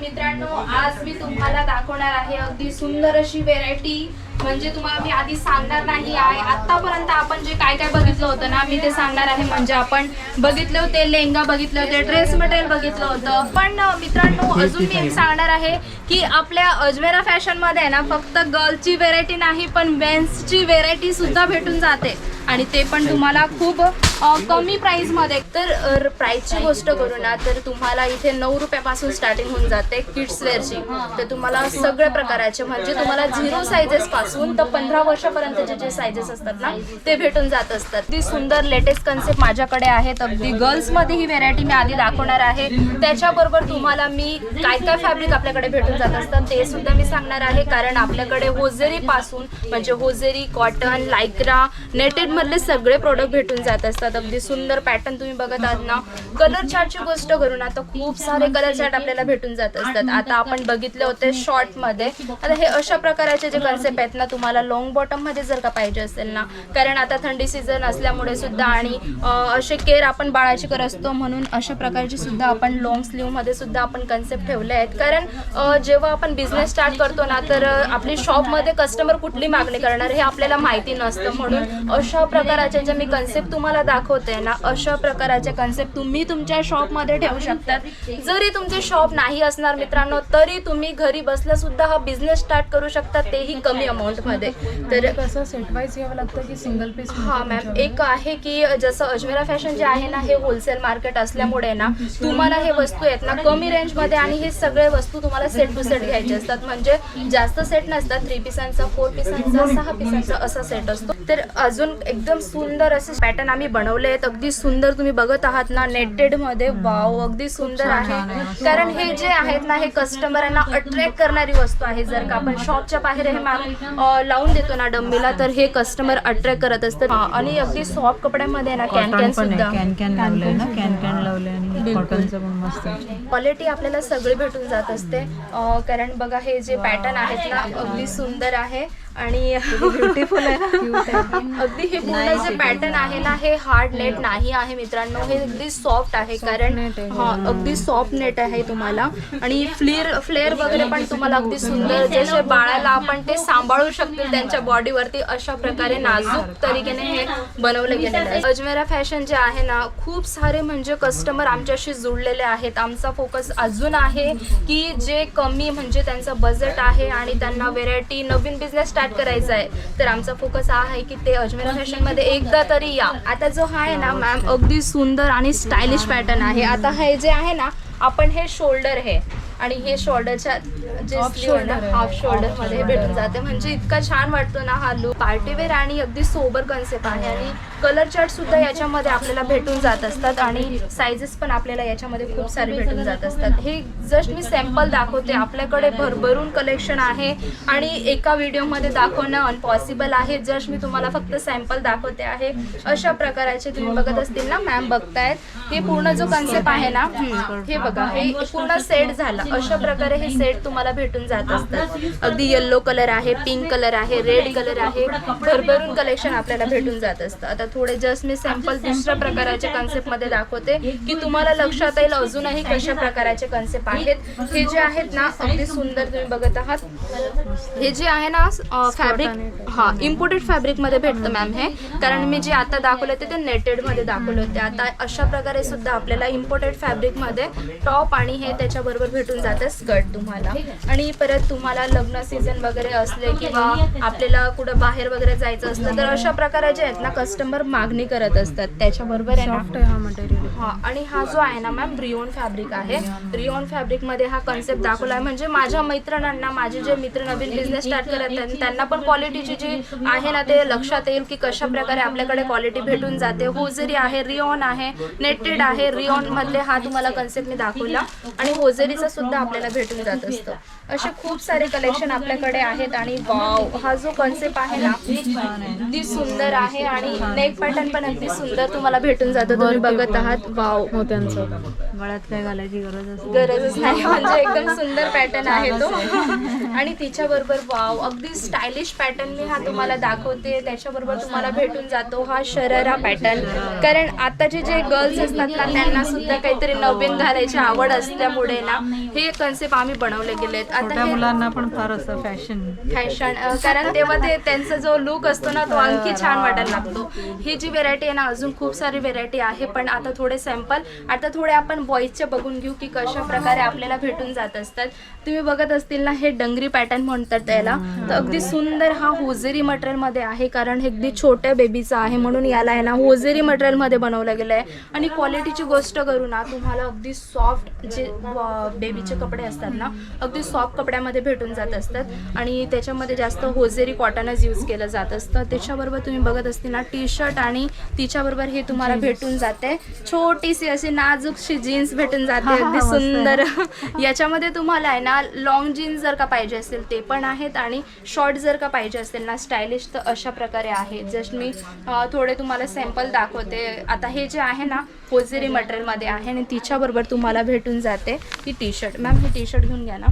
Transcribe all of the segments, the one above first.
मित्रांनो, आज मी तुम्हाला दाखवणार आहे अगदी सुंदर अशी व्हेरायटी. म्हणजे तुम्हाला मी आधी सांगणार नाही आहे, आतापर्यंत आपण जे काय काय बघितलं होतं ना मी ते सांगणार आहे. म्हणजे आपण बघितले होते लेहंगा, बघितले होते ड्रेस मटेरियल, बघितलं होतं. पण मित्रांनो अजून मी एक सांगणार आहे की आपल्या अजमेरा फॅशन मध्ये आहे ना फक्त गर्लची व्हेरायटी नाही पण मेन्सची व्हेरायटी सुद्धा भेटून जाते आणि ते पण तुम्हाला खूप कमी प्राइस मध्ये. तर प्राइसची गोष्ट करू ना तर तुम्हाला इथे 9 रुपयापासून स्टार्टिंग होऊन जाते किड्स वेअरची. तर तुम्हाला सगळ्या प्रकाराचे म्हणजे तुम्हाला 0 साइजेस पासून तर 15 वर्षापर्यंतचे जे साइजेस असतात ना ते भेटून जात असतात. ती सुंदर लेटेस्ट कन्सेप्ट माझ्याकडे आहेत. अगदी गर्ल्स मध्ये ही व्हेरायटी मी आधी दाखवणार आहे. त्याच्याबरोबर तुम्हाला मी काय काय फॅब्रिक आपल्याकडे भेटून जात असतात ते सुद्धा मी सांगणार आहे. कारण आपल्याकडे होजेरी पासून म्हणजे होजेरी, कॉटन, लायक्रा, नेटेड मधले सगळे प्रोडक्ट भेटून जात असतात. अगदी सुंदर पॅटर्न तुम्ही बघत आहात ना. कलर चार्टची गोष्ट करू ना तर खूप सारे कलर चार्ट आपल्याला भेटून जात असतात. आता आपण बघितले होते शॉर्ट मध्ये. आता हे अशा प्रकारचे जे कन्सेप्ट आहेत ना तुम्हाला लॉंग बॉटम मध्ये जर का पाहिजे असेल ना, कारण आता थंडी सीझन असल्यामुळे सुद्धा आणि असे केअर आपण बाळाची करत असतो म्हणून अशा प्रकारची सुद्धा आपण लॉंग स्लीव मध्ये सुद्धा आपण कन्सेप्ट ठेवले आहेत. कारण जेव्हा आपण बिझनेस स्टार्ट करतो ना तर आपली शॉप मध्ये कस्टमर कुठली मागणी करणार हे आपल्याला माहिती नसतं. म्हणून अशा प्रकारचे जे मी कन्सेप्ट तुम्हाला दाखवते ना अशा प्रकारचे कन्सेप्ट तुम्ही तुमच्या शॉप मध्ये ठेवू शकतात. जरी तुमचे शॉप नाही असणार मित्रांनो तरी तुम्ही घरी बसल्या सुद्धा हा बिझनेस स्टार्ट करू शकता, तेही कमी अमाऊंट मध्ये. तर कसं सेट वाईज घ्यावं लागतं की सिंगल पीस? हा मॅम, एक आहे की जसं अजमेरा फॅशन जे आहे ना हे होलसेल मार्केट असल्यामुळे ना तुम्हाला हे वस्तू आहेत ना कमी रेंज मध्ये आणि हे सगळे वस्तू तुम्हाला सेट टू सेट घ्यायचे असतात. म्हणजे जास्त सेट नसतात, 3 पिसांचा, 4 पिसांचा, 6 पिसांचा असा सेट असतो. तर अजून एकदम सुंदर असे पॅटर्न आम्ही बनवले आहेत. अगदी सुंदर तुम्ही बघत आहात ना नेटेड मध्ये. वाव, अगदी सुंदर आहे. कारण हे जे आहेत ना हे कस्टमरांना अट्रॅक्ट करणारी वस्तू आहे. जर का आपण शॉपच्या बाहेर हे लावून देतो ना डम्मीला तर हे कस्टमर अट्रॅक्ट करत असतात. आणि अगदी सॉफ्ट कपड्यामध्ये ना कॅन सुद्धा कॅन लावलंय ना, कॅन लावले आणि कॉटनचं पण मस्त क्वालिटी आपल्याला सगळी भेटून जात असते. कारण बघा हे जे पॅटर्न आहेत ना अगदी सुंदर आहे आणि ब्युटिफुल आहे ना. अगदी हे पूर्ण जे पॅटर्न आहे ना हे हार्ड नेट नाही आहे मित्रांनो, हे अगदी सॉफ्ट आहे. कारण हा अगदी सॉफ्ट नेट आहे तुम्हाला. आणि फ्लेअर वगैरे पण तुम्हाला अगदी सुंदर जसे बाळाला आपण ते सांभाळू शकतील त्यांच्या बॉडीवरती अशा प्रकारे नाजूक तरीकेने हे बनवले गेलेले आहे. अजमेरा फॅशन जे आहे ना खूप सारे म्हणजे कस्टमर आमच्याशी जुळलेले आहेत. आमचा फोकस अजून आहे की जे कमी म्हणजे त्यांचं बजेट आहे आणि त्यांना व्हेरायटी नवीन बिझनेस स्टार्ट करायचा आहे तर आमचा फोकस हा आहे की ते अजमेरा फॅशन मध्ये एकदा तरी या. आता जो हा आहे ना मॅम अगदी सुंदर आणि स्टायलिश पॅटर्न आहे. आता हे जे आहे ना आपण हे शोल्डर हे आणि हे शोल्डरच्या जे हाफ शोल्डर मध्ये भेटून जाते. म्हणजे इतका छान वाटतो ना हा लुक. पार्टीवेअर आणि अगदी सोबर कन्सेप्ट आहे आणि कलर चार्ट सुद्धा याच्यामध्ये आपल्याला भेटून जात असतात आणि साइजेस पण आपल्याला याच्यामध्ये खूप सारे भेटून जात असतात. हे जस्ट मी सॅम्पल दाखवते. आपल्याकडे भरभरून कलेक्शन आहे आणि एका व्हिडिओमध्ये दाखवणं अनपॉसिबल आहे. जस्ट मी तुम्हाला फक्त सॅम्पल दाखवते आहे. अशा प्रकाराचे तुम्ही बघत असतील ना मॅम बघतायत हे पूर्ण जो कन्सेप्ट आहे ना हे बघा हे पूर्ण सेट झाला. अशा प्रकारे हे सेट तुम्हाला भेटून जात असतात. अगदी येल्लो कलर आहे, पिंक कलर आहे, रेड कलर आहे, भरभरून कलेक्शन आपल्याला भेटून जात असतं. आता थोडे जस्ट मी सॅम्पल दुसऱ्या प्रकाराच्या कन्सेप्ट मध्ये दाखवते की तुम्हाला लक्षात येईल अजूनही कशा प्रकाराचे कन्सेप्ट आहेत. हे जे आहेत ना अगदी सुंदर तुम्ही बघत आहात. हे जे आहे ना फॅब्रिक हा इम्पोर्टेड फॅब्रिक मध्ये भेटतं मॅम हे. कारण मी जे आता दाखवले होते ते नेटेड मध्ये दाखवले होते. आता अशा प्रकारे सुद्धा आपल्याला इम्पोर्टेड फॅब्रिक मध्ये टॉप आणि हे त्याच्याबरोबर भेटून जातं स्कर्ट तुम्हाला. आणि परत तुम्हाला लग्न सीझन वगैरे असले किंवा आपल्याला कुठं बाहेर वगैरे जायचं असलं तर अशा प्रकारे जे आहेत ना कस्टमर मागणी करत असतात. त्याच्याबरोबर आहे ना हा मटेरियल हा. आणि हा जो आहे ना मॅम रिओन फॅब्रिक आहे. रिओन फॅब्रिक मध्ये हा कन्सेप्ट दाखवला आहे. म्हणजे माझ्या मैत्रिणींना माझे जे मित्र नवीन बिझनेस स्टार्ट करत आहेत त्यांना पण क्वालिटीची जी आहे ना ते लक्षात येईल की कशा प्रकारे आपल्याकडे क्वालिटी भेटून जाते. होजरी आहे, रिओन आहे, नेटेड आहे. रिओन मधले हा तुम्हाला कन्सेप्ट मी दाखवला आणि होजरीचा सुद्धा आपल्याला भेटून जात असतं. असे खूप सारे कलेक्शन आपल्याकडे आहेत. आणि वाव, हा जो कन्सेप्ट आहे ना अगदी सुंदर आहे आणि नेक पॅटर्न पण अगदी सुंदर तुम्हाला भेटून जातं. तुम्ही बघत आहात. वाव, मोत्यांचं गळ्यात काय घालायची गरजच नाही म्हणजे एकदम सुंदर पॅटर्न आहे तो. आणि तिच्याबरोबर वाव अगदी स्टायलिश पॅटर्न मी हा तुम्हाला दाखवते. त्याच्याबरोबर तुम्हाला भेटून जातो हा शरारा पॅटर्न. कारण आताचे जे गर्ल्स असतात ना त्यांना सुद्धा काहीतरी नवीन घालायची आवड असल्यामुळे ना हे कन्सेप्ट आम्ही बनवले गेलेत. आता छोट्या हे मुलांना पण फार असं फॅशन कारण तेव्हा ते त्यांचा जो लुक असतो ना तो आणखी छान वाटायला लागतो. ही जी व्हेरायटी आहे ना अजून खूप सारी व्हेरायटी आहे, पण आता थोडे सॅम्पल आता थोडे आपण बॉईजचे बघून घेऊ की कशा प्रकारे आपल्याला भेटून जात असतात. तुम्ही बघत असतील ना हे डंगरी पॅटर्न म्हणतात त्याला. तर अगदी सुंदर हा होजेरी मटेरियल मध्ये आहे, कारण हे अगदी छोट्या बेबीचा आहे म्हणून याला आहे ना होजेरी मटेरियल मध्ये बनवलं गेलं आहे. आणि क्वालिटीची गोष्ट करू ना तुम्हाला अगदी सॉफ्ट जे बेबीचे कपडे असतात ना अगदी सॉफ्ट कपड्यामध्ये भेटून जात असतात आणि त्याच्यामध्ये जास्त होजेरी कॉटनच यूज केलं जात असतं. त्याच्याबरोबर तुम्ही बघत असतील ना टी शर्ट आणि तिच्याबरोबर हे तुम्हाला भेटून जाते छोटीशी अशी नाजूकशी जीन्स भेटून जाते अगदी सुंदर. याच्यामध्ये तुम्हाला आहे ना लॉंग जीन्स जर का पाहिजे असेल ते पण आहेत आणि शॉर्ट जर का पाहिजे असेल ना स्टायलिश तर अशा प्रकारे आहे. जस्ट मी थोडे तुम्हाला सॅम्पल दाखवते. आता हे जे आहे ना होजेरी मटेरियलमध्ये आहे आणि तिच्याबरोबर तुम्हाला भेटून जाते ही टी शर्ट. मॅम ही टी शर्ट घेऊन घ्या ना.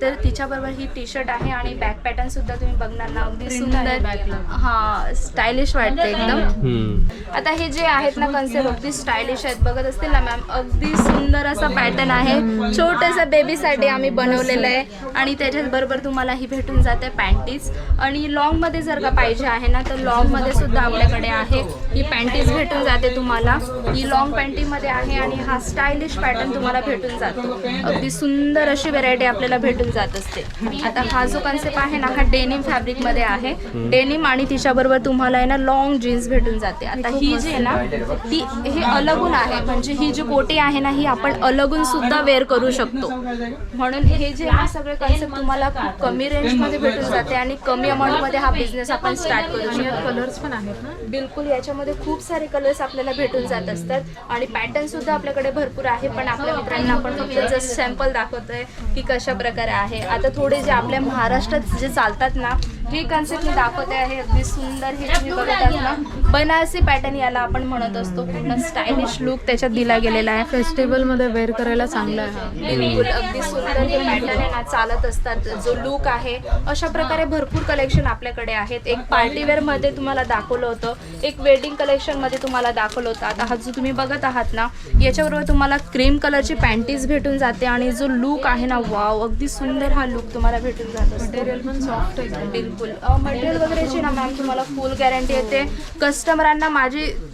तर तिच्याबरोबर ही टी शर्ट आहे आणि बॅक पॅटर्न सुद्धा तुम्ही बघणार ना अगदी सुंदर हा स्टायलिश वाटते एकदम. आता हे जे आहेत ना कन्सेप्ट अगदी स्टायलिश आहेत. बघत असतील ना मॅम अगदी सुंदर असा पॅटर्न आहे छोट्यासा बेबीसाठी आम्ही बनवलेलं आहे. आणि त्याच्याबरोबर तुम्हाला ही भेटून जाते पॅन्टीज. आणि लॉंगमध्ये जर का पाहिजे आहे ना तर लॉंगमध्ये सुद्धा आपल्याकडे आहे ही पॅन्टीज भेटून जाते तुम्हाला. ही लॉंग पॅन्टीमध्ये आहे आणि हा स्टायलिश पॅटर्न तुम्हाला भेटून जातो. अगदी सुंदर अशी व्हेरायटी आपल्याला भेटून जात असते. आता हा जो कन्सेप्ट आहे ना हा डेनिम फॅब्रिकमध्ये आहे. डेनिम आणि तिच्याबरोबर तुम्हाला आहे ना लॉंग जीन्स भेटून जाते. आता ही जी आहे ना ती हे अलगून आहे, म्हणजे ही जी कोटी आहे ना ही आपण अलगून सुद्धा वेअर करू शकतो. म्हणून हे जे आहे सगळे कन्सेप्ट तुम्हाला खूप कमी रेंजमध्ये भेटून जाते आणि कमी अमाऊंटमध्ये हा बिझनेस आपण स्टार्ट करू शकतो. कलर्स पण आहेत ना. बिलकुल याच्यामध्ये खूप सारे कलर्स आपल्याला भेटून जात असतात आणि पॅटर्न सुद्धा आपल्याकडे भरपूर आहे. पण आपल्या मित्रांना आपण फक्त जस्ट सॅम्पल दाखवतोय की कशा प्रकारे आहे. आता थोडे जे आपल्या महाराष्ट्रात जे चालतात ना हे कन्सेप्ट मी दाखवते आहे अगदी सुंदर. हे तुम्ही बघत आहात ना बनारसी पॅटर्न याला आपण म्हणत असतो. पूर्ण स्टायलिश लुक त्याच्यात दिला गेलेला आहे. फेस्टिवल मध्ये वेअर करायला चांगलं आहे. बिलकुल अगदी सुंदर हे पॅटर्न आहे ना चालत असतात. जो लुक आहे अशा प्रकारे भरपूर कलेक्शन आपल्याकडे आहेत. एक पार्टीवेअर मध्ये तुम्हाला दाखवलं होतं, एक वेडिंग कलेक्शन मध्ये तुम्हाला दाखवलं होतं. आता हा जो तुम्ही बघत आहात ना याच्याबरोबर तुम्हाला क्रीम कलरची पॅन्टीज भेटून जाते आणि जो लुक आहे ना वाव अगदी सुंदर हा लुक तुम्हाला भेटून जात असतो. मटेरियल पण सॉफ्ट आहे. बिलकुल मटेरियल वगैरेची ना मॅम तुम्हाला फुल गॅरंटी येते. कस्टमरांना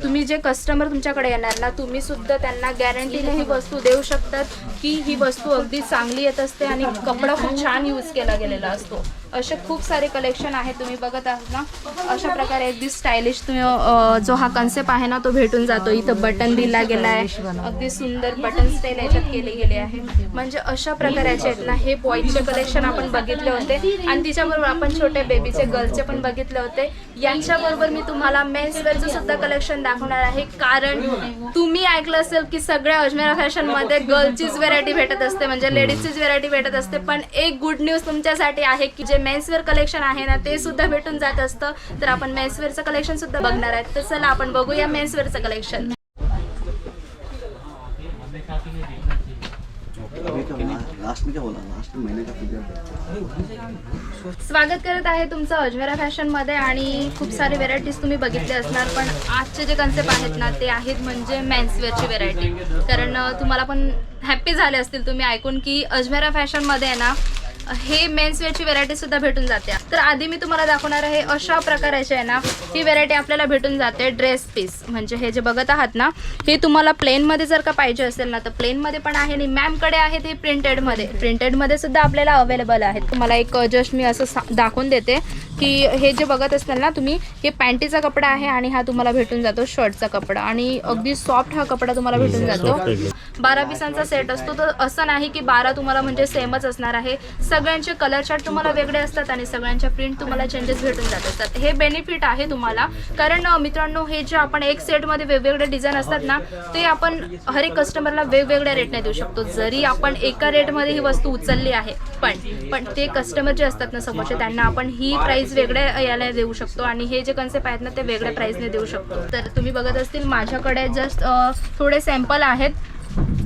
तुम्ही जे कस्टमर तुमच्याकडे येणार ना तुम्ही सुद्धा त्यांना गॅरंटीने ही वस्तू देऊ शकतात की ही वस्तू अगदी चांगली येत असते आणि कपडा खूप छान यूज केला गेलेला असतो. असे खूप सारे कलेक्शन आहे तुम्ही बघत आहात ना. अशा प्रकारे अगदी स्टायलिश तुम्ही जो हा कन्सेप्ट आहे ना तो भेटून जातो. इथं बटन दिला गेला आहे अगदी सुंदर बटन स्टाईल याच्यात केले गेले आहे. म्हणजे अशा प्रकाराचे आहेत ना हे बॉईजचे कलेक्शन आपण बघितले होते आणि तिच्याबरोबर आपण छोट्या बेबीचे गर्लचे पण बघितले होते. यांच्याबरोबर मी तुम्हाला मेन्सवेअरचं सुद्धा कलेक्शन दाखवणार आहे. कारण तुम्ही ऐकलं असेल की सगळ्या अजमेरा फॅशनमध्ये गर्लचीच व्हेरायटी भेटत असते, म्हणजे लेडीजचीच व्हेरायटी भेटत असते. पण एक गुड न्यूज तुमच्यासाठी आहे की जे मेन्सवेअर कलेक्शन आहे ना ते सुद्धा भेटून जात असतं. तर आपण मेन्सवेअरचं कलेक्शन सुद्धा बघणार आहेत. तर चला आपण बघूया मेन्सवेअरचं कलेक्शन. स्वागत करत आहे तुमचं अजमेरा फॅशन मध्ये आणि खूप सारे व्हेरायटीज तुम्ही बघितले असणार. पण आजचे जे कन्सेप्ट आहेत ना ते आहेत म्हणजे मेन्सवेअरची व्हेरायटी. कारण तुम्हाला पण हॅप्पी झाले असतील तुम्ही ऐकून की अजमेरा फॅशन मध्ये आहे ना हे मेन्सवेअरची व्हेरायटी सुद्धा भेटून जाते. तर आधी मी तुम्हाला दाखवणार आहे अशा प्रकाराचे आहे ना ही व्हेरायटी आपल्याला भेटून जाते. ड्रेस पीस म्हणजे हे जे बघत आहात ना हे तुम्हाला प्लेनमध्ये जर का पाहिजे असेल ना तर प्लेनमध्ये पण आहे आणि मॅमकडे आहेत हे प्रिंटेडमध्ये सुद्धा आपल्याला अवेलेबल आहेत. तुम्हाला एक जस्ट मी असं दाखवून देते की हे जे बघत असाल ना तुम्ही हे पॅन्टीचा कपडा आहे आणि हा तुम्हाला भेटून जातो शर्टचा कपडा आणि अगदी सॉफ्ट हा कपडा तुम्हाला भेटून जातो. 12 पिसांचा सेट असतो. तर असं नाही की 12 तुम्हाला म्हणजे सेमच असणार आहे. सगळ्यांचे कलर चार्ट तुम्हाला वेगळे असतात आणि सगळ्यांच्या प्रिंट तुम्हाला चेंजेस भेटून जात असतात. हे बेनिफिट आहे तुम्हाला. कारण मित्रांनो हे जे आपण एक सेटमध्ये वेगवेगळे डिझाईन असतात ना ते आपण हर एक कस्टमरला वेगवेगळ्या रेटने देऊ शकतो. जरी आपण एका रेटमध्ये ही वस्तू उचलली आहे पण ते कस्टमर जे असतात ना समोरचे त्यांना आपण ही प्राइस वेगळ्या याला देऊ शकतो आणि हे जे कन्सेप्ट आहेत ना ते वेगळ्या प्राइसने देऊ शकतो. तर तुम्ही बघत असतील माझ्याकडे जस्ट थोडे सॅम्पल आहेत.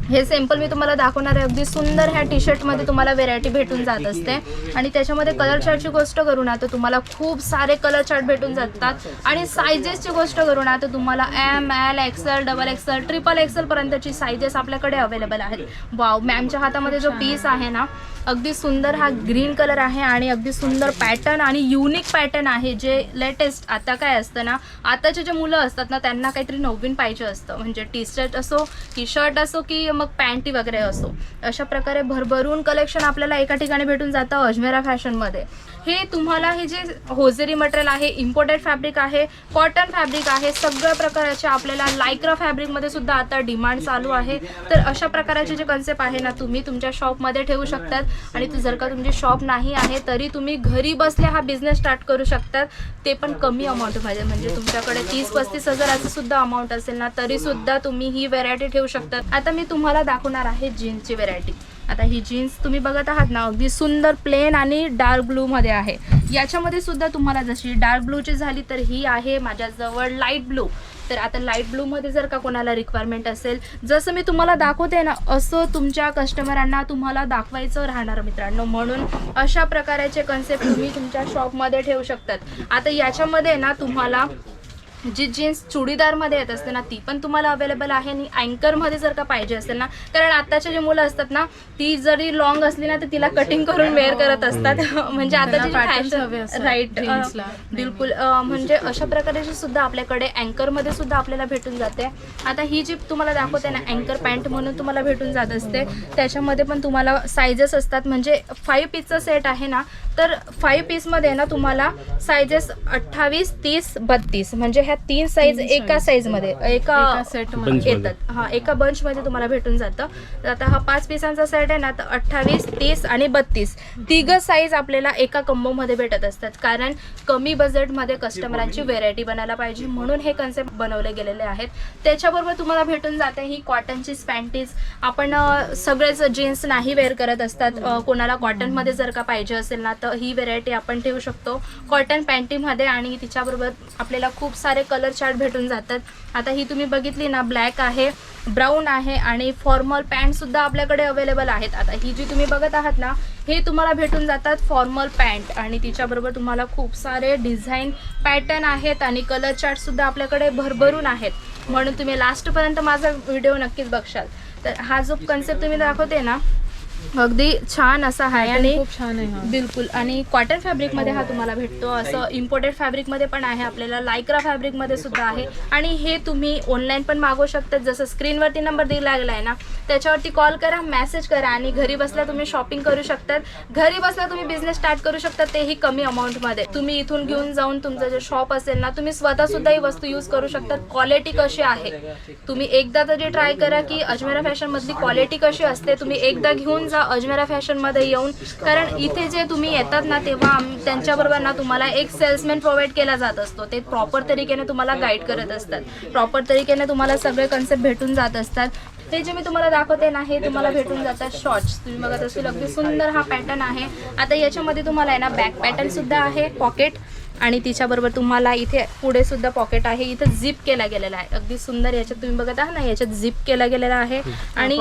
हे सॅम्पल मी तुम्हाला दाखवणार आहे. अगदी सुंदर ह्या टी शर्टमध्ये तुम्हाला व्हेरायटी भेटून जात असते. आणि त्याच्यामध्ये कलर चार्टची गोष्ट करू ना तर तुम्हाला खूप सारे कलर चार्ट भेटून जातात. आणि सायझेसची गोष्ट करू ना तर तुम्हाला ML XL XXL XXL पर्यंतची सायझेस आपल्याकडे अवेलेबल आहेत. वाव, मॅमच्या हातामध्ये जो पीस आहे ना अगदी सुंदर हा ग्रीन कलर आहे आणि अगदी सुंदर पॅटर्न आणि युनिक पॅटर्न आहे. जे लेटेस्ट आता काय असतं ना, आताचे जे मुलं असतात ना त्यांना काहीतरी नवीन पाहिजे असतं. म्हणजे टी शर्ट असो की शर्ट असो की मग पॅन्टी वगैरे असो, अशा प्रकारे भरभरून कलेक्शन आपल्याला एका ठिकाणी भेटून जातं अजमेरा फॅशनमध्ये. हे तुम्हाला हे जे होजेरी मटेरियल आहे, इम्पोर्टेड फॅब्रिक आहे, कॉटन फॅब्रिक आहे, सगळ्या प्रकारचे आपल्याला लायक्रा फॅब्रिकमध्ये सुद्धा आता डिमांड चालू आहे. तर अशा प्रकारचे जे कन्सेप्ट आहे ना तुम्ही तुमच्या शॉपमध्ये ठेवू शकतात. आणि जर का तुमची शॉप नाही आहे तरी तुम्ही घरी बसल्या हा बिझनेस स्टार्ट करू शकतात, ते पण कमी अमाऊंटमध्ये. म्हणजे तुमच्याकडे 30-35 हजाराचं सुद्धा अमाऊंट असेल ना तरी सुद्धा तुम्ही ही व्हेरायटी ठेवू शकतात. आता मी तुम्हाला दाखवणार आहे जीन्सची व्हेरायटी. आता ही जीन्स तुम्ही बघत आहात ना अगदी सुंदर प्लेन आणि डार्क ब्लूमध्ये आहे. याच्यामध्ये सुद्धा तुम्हाला जशी डार्क ब्लूची झाली तर ही आहे माझ्याजवळ लाईट ब्लू. तर आता लाईट ब्लूमध्ये जर का कोणाला रिक्वायरमेंट असेल, जसं मी तुम्हाला दाखवते ना असं तुमच्या कस्टमरांना तुम्हाला दाखवायचं राहणार मित्रांनो. म्हणून अशा प्रकारचे कन्सेप्ट तुम्ही तुमच्या शॉपमध्ये ठेवू शकतात. आता याच्यामध्ये ना तुम्हाला जी जीन्स चुडीदारमध्ये येत असते ना ती पण तुम्हाला अवेलेबल आहे. आणि अँकरमध्ये जर का पाहिजे असेल ना, कारण आत्ताचे जे मुलं असतात ना ती जरी लॉंग असली ना तर तिला कटिंग करून वेअर करत असतात. म्हणजे आताची फॅशन राईट बिलकुल. म्हणजे अशा प्रकारची सुद्धा आपल्याकडे अँकरमध्ये सुद्धा आपल्याला भेटून जाते. आता ही जी तुम्हाला दाखवते ना अँकर पॅन्ट म्हणून तुम्हाला भेटून जात असते. त्याच्यामध्ये पण तुम्हाला सायझेस असतात. म्हणजे 5 पीसचा सेट आहे ना तर 5 पीसमध्ये ना तुम्हाला सायझेस 28, 30, 32 म्हणजे ह्या 3 साईज एका साईजमध्ये एका सेटमध्ये येतात. हां, एका बंचमध्ये तुम्हाला भेटून जातं. तर आता हा 5 पीसांचा सेट आहे ना तर 28, 30 आणि 32 तिघं साईज आपल्याला एका कंबोमध्ये भेटत असतात. कारण कमी बजेटमध्ये कस्टमरांची व्हेरायटी बनायला पाहिजे म्हणून हे कन्सेप्ट बनवले गेलेले आहेत. त्याच्याबरोबर तुम्हाला भेटून जाते ही कॉटनची पॅन्टीज. आपण सगळेच जीन्स नाही वेअर करत असतात. कोणाला कॉटनमध्ये जर का पाहिजे असेल ना तर ही व्हेरायटी आपण ठेवू शकतो कॉटन पॅन्टीमध्ये. आणि तिच्याबरोबर आपल्याला खूप सारे कलर चार्ट भेटून जातात. आता ही तुम्ही बघितली ना ब्लॅक आहे, ब्राऊन आहे आणि फॉर्मल पॅन्ट सुद्धा आपल्याकडे अवेलेबल आहेत. आता ही जी तुम्ही बघत आहात ना हे तुम्हाला भेटून जातात फॉर्मल पॅन्ट आणि तिच्याबरोबर तुम्हाला खूप सारे डिझाईन पॅटर्न आहेत आणि कलर चार्ट सुद्धा आपल्याकडे भरभरून आहेत. म्हणून तुम्ही लास्टपर्यंत माझा व्हिडिओ नक्कीच बघशाल. तर हा जो कन्सेप्ट तुम्ही दाखवते ना अगदी छान असा आहे आणि खूप छान आहे बिलकुल. आणि कॉटन फॅब्रिकमध्ये हा तुम्हाला भेटतो. असं इम्पोर्टेड फॅब्रिकमध्ये पण आहे आपल्याला, लायक्रा फॅब्रिकमध्ये सुद्धा आहे. आणि हे तुम्ही ऑनलाईन पण मागवू शकतात. जसं स्क्रीनवरती नंबर दिला गेला आहे ना त्याच्यावरती कॉल करा, मेसेज करा आणि घरी बसल्या तुम्ही शॉपिंग करू शकतात. घरी बसल्या तुम्ही बिझनेस स्टार्ट करू शकतात, तेही कमी अमाऊंटमध्ये. तुम्ही इथून घेऊन जाऊन तुमचं जे शॉप असेल ना तुम्ही स्वतः सुद्धा ही वस्तू यूज करू शकतात. क्वालिटी कशी आहे तुम्ही एकदा तरी ट्राय करा की अजमेरा फॅशनमधली क्वालिटी कशी असते. तुम्ही एकदा घेऊन जा अजमेरा फॅशनमध्ये येऊन. कारण इथे जे तुम्ही येतात ना तेव्हा त्यांच्याबरोबर ना तुम्हाला एक सेल्समॅन प्रोव्हाइड केला जात असतो. ते प्रॉपर तरीकेने तुम्हाला गाईड करत असतात. प्रॉपर तरीकेने तुम्हाला सगळे कन्सेप्ट भेटून जात असतात. ते जे मी तुम्हाला दाखवते ना हे तुम्हाला भेटून जातात शॉर्ट्स. तुम्ही बघत असेल अगदी सुंदर हा पॅटर्न आहे. आता याच्यामध्ये तुम्हाला आहे ना बॅक पॅटर्न सुद्धा आहे, पॉकेट आणि तिच्याबरोबर तुम्हाला इथे पुढे सुद्धा पॉकेट आहे. इथे झिप केला गेलेला आहे अगदी सुंदर. याच्यात तुम्ही बघत आहात ना याच्यात झिप केला गेलेला आहे. आणि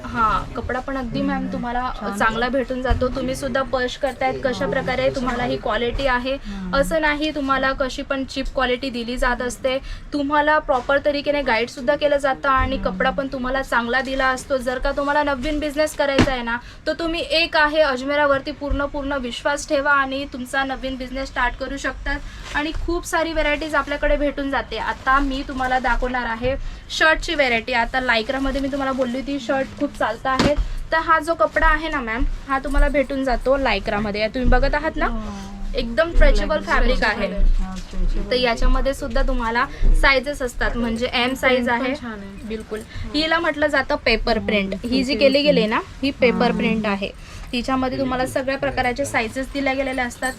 हां, कपडा पण अगदी मॅम तुम्हाला चांगला भेटून जातो. तुम्ही सुद्धा पर्श करतायत कशा प्रकारे तुम्हाला ही क्वालिटी आहे. असं नाही तुम्हाला कशी पण चीप क्वालिटी दिली जात असते. तुम्हाला प्रॉपर तरीकेने गाईड सुद्धा केलं जातं आणि कपडा पण तुम्हाला चांगला दिला असतो. जर का तुम्हाला नवीन बिझनेस करायचा आहे ना तर तुम्ही एक आहे अजमेरावरती पूर्ण विश्वास ठेवा आणि तुमचा नवीन बिझनेस स्टार्ट करू शकतात. आणि खूप सारी व्हेरायटीज आपल्याकडे भेटून जाते. आता मी तुम्हाला दाखवणार आहे शर्टची व्हेरायटी. आता लायक्रामध्ये मी तुम्हाला बोलली होती शर्ट खूप चालतं आहे. तर हा जो कपडा आहे ना मॅम हा तुम्हाला भेटून जातो लायक्रामध्ये. तुम्ही बघत आहात ना एकदम स्ट्रेचेबल फॅब्रिक आहे. तर याच्यामध्ये सुद्धा तुम्हाला साईजेस असतात. म्हणजे M साईज आहे बिलकुल. हिला म्हटलं जातं पेपर प्रिंट. ही जी केली गेली ना ही पेपर प्रिंट आहे. तिच्यामध्ये तुम्हाला सगळ्या प्रकारचे साईजेस दिल्या गेलेल्या असतात.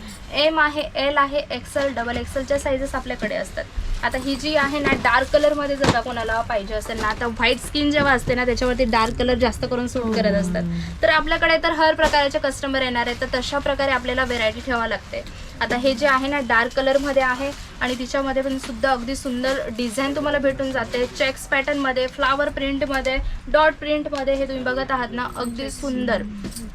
M आहे, L आहे, XL XXLच्या साईजेस आपल्याकडे असतात. आता ही जी आहे ना डार्क कलरमध्ये जर का कोणाला पाहिजे असेल ना आता व्हाईट स्किन जेव्हा असते ना त्याच्यावरती डार्क कलर जास्त करून सूट करत असतात. तर आपल्याकडे तर हर प्रकारचे कस्टमर येणार आहे तर तशा प्रकारे आपल्याला व्हेरायटी ठेवावी लागते. आता हे जे आहे ना डार्क कलरमध्ये आहे आणि तिच्यामध्ये पण सुद्धा अगदी सुंदर डिझाईन तुम्हाला भेटून जाते. चेक्स पॅटर्नमध्ये, फ्लावर प्रिंटमध्ये, डॉट प्रिंटमध्ये हे तुम्ही बघत आहात ना, अगदी सुंदर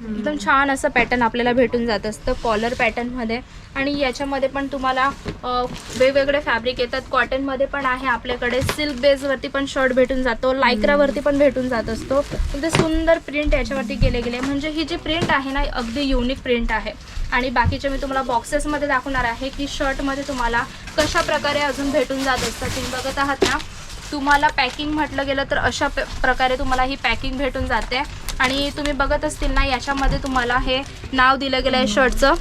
एकदम छान असं पॅटर्न आपल्याला भेटून जात असतं कॉलर पॅटर्नमध्ये. आणि याच्यामध्ये पण तुम्हाला वेगवेगळे फॅब्रिक येतात. कॉटनमध्ये पण आहे आपल्याकडे, सिल्क बेसवरती पण शर्ट भेटून जातो, लायक्रावरती पण भेटून जात असतो. अगदी सुंदर प्रिंट याच्यावरती केले म्हणजे ही जी प्रिंट आहे ना, अगदी युनिक प्रिंट आहे. आणि बाकीचे मी तुम्हाला बॉक्सेसमध्ये दाखवणार आहे की शर्टमध्ये तुम्हाला कशा प्रकारे अजून भेटून जात असतात. तुम्ही बघत आहात ना, तुम्हाला पॅकिंग म्हटलं गेलं तर अशा प्रकारे तुम्हाला ही पॅकिंग भेटून जाते. आणि तुम्ही बघत असतील ना, याच्यामध्ये तुम्हाला हे नाव दिलं गेलं आहे शर्टचं,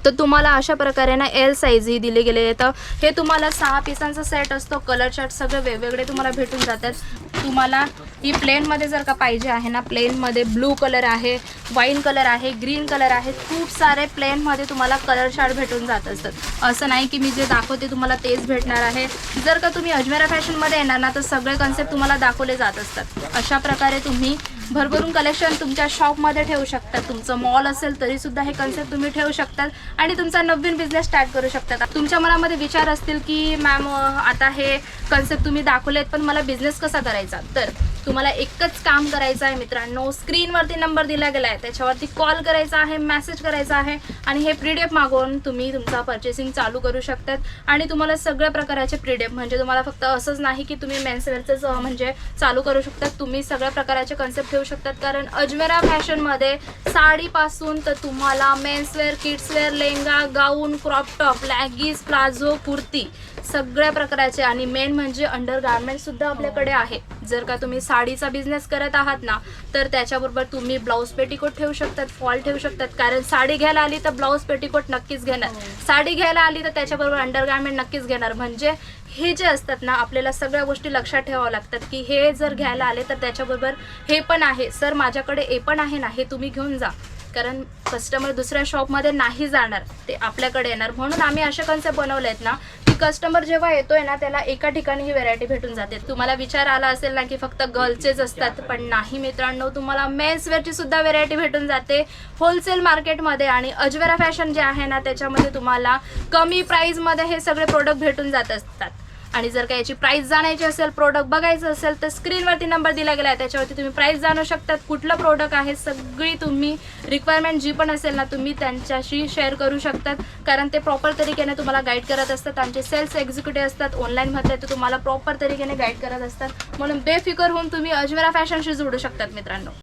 तर तुम्हाला अशा प्रकारे ना एल साईज ही दिली गेली आहे. तर हे तुम्हाला 6 पिसांचा सेट असतो. कलर चार्ट सगळे वेगवेगळे तुम्हाला भेटून जातात. तुम्हाला ही प्लेनमध्ये जर का पाहिजे आहे ना, प्लेनमध्ये ब्लू कलर आहे, वाईन कलर आहे, ग्रीन कलर आहे, खूप सारे प्लेनमध्ये तुम्हाला कलर चार्ट भेटून जात असतात. असं नाही की मी जे दाखवते तुम्हाला तेच भेटणार आहे. जर का तुम्ही अजमेरा फॅशनमध्ये येणार ना, तर सगळे कन्सेप्ट तुम्हाला दाखवले जात असतात. अशा प्रकारे तुम्ही भरभरून कलेक्शन तुमच्या शॉपमध्ये ठेवू शकतात. तुमचं मॉल असेल तरीसुद्धा हे कन्सेप्ट तुम्ही ठेवू शकतात आणि तुमचा नवीन बिझनेस स्टार्ट करू शकतात. तुमच्या मनामध्ये विचार असतील की मॅम आता हे कन्सेप्ट तुम्ही दाखवलेत, पण मला बिझनेस कसा करायचा, तर तुम्हाला एकच काम करायचं आहे मित्रांनो. स्क्रीनवरती नंबर दिला गेला आहे, त्याच्यावरती कॉल करायचा आहे, मेसेज करायचा आहे आणि हे PDF मागवून तुम्ही तुमचा परचेसिंग चालू करू शकतात. आणि तुम्हाला सगळ्या प्रकाराचे PDF म्हणजे तुम्हाला फक्त असंच नाही की तुम्ही मेन्सवेअरचंच म्हणजे चालू करू शकतात. तुम्ही सगळ्या प्रकाराचे कन्सेप्ट ठेवू शकतात. कारण अजमेरा फॅशनमध्ये साडीपासून तर तुम्हाला मेन्सवेअर, किड्सवेअर, लेंगा, गाऊन, क्रॉप टॉप, लॅगीज, प्लाझो, कुर्ती सगळ्या प्रकाराचे आणि मेन म्हणजे अंडर गार्मेंटसुद्धा आपल्याकडे आहे. जर का तुम्ही साडीचा बिझनेस करत आहात ना, तर त्याच्याबरोबर तुम्ही ब्लाऊज पेटीकोट ठेवू शकतात, फॉल ठेवू शकतात. कारण साडी घ्यायला आली तर ब्लाऊज पेटीकोट नक्कीच घेणार, साडी घ्यायला आली तर त्याच्याबरोबर अंडर गार्मेंट नक्कीच घेणार. म्हणजे हे जे असतात ना, आपल्याला सगळ्या गोष्टी लक्षात ठेवाव्या लागतात की हे जर घ्यायला आले तर त्याच्याबरोबर हे पण आहे. सर माझ्याकडे हे पण आहे ना, हे तुम्ही घेऊन जा. कारण कस्टमर दुसऱ्या शॉपमध्ये नाही जाणार, ते आपल्याकडे येणार. म्हणून आम्ही असे कन्सेप्ट बनवले आहेत ना की कस्टमर जेव्हा येतोय ना, त्याला एका ठिकाणी ही व्हेरायटी भेटून जाते. तुम्हाला विचार आला असेल ना की फक्त गर्ल्सचेच असतात, पण नाही मित्रांनो, तुम्हाला मेन्सवेअरची सुद्धा व्हेरायटी भेटून जाते होलसेल मार्केटमध्ये. आणि अजमेरा फॅशन जे आहे ना, त्याच्यामध्ये तुम्हाला कमी प्राईजमध्ये हे सगळे प्रोडक्ट भेटून जात असतात. आणि जर का याची प्राइस जाणायची असेल, प्रोडक्ट बघायचं असेल, तर स्क्रीनवरती नंबर दिला गेला आहे, त्याच्यावरती तुम्ही प्राइस जाणू शकतात. कुठलं प्रोडक्ट आहे सगळी तुम्ही रिक्वायरमेंट जी पण असेल ना, तुम्ही त्यांच्याशी शेअर करू शकतात. कारण ते प्रॉपर तरीकेने तुम्हाला गाईड करत असतात. आमचे सेल्स एक्झिक्युटिव्ह असतात ऑनलाईनमधले, ते तुम्हाला प्रॉपर तरीकेने गाईड करत असतात. म्हणून बेफिकर होऊन तुम्ही अजमेरा फॅशनशी जोडू शकतात मित्रांनो.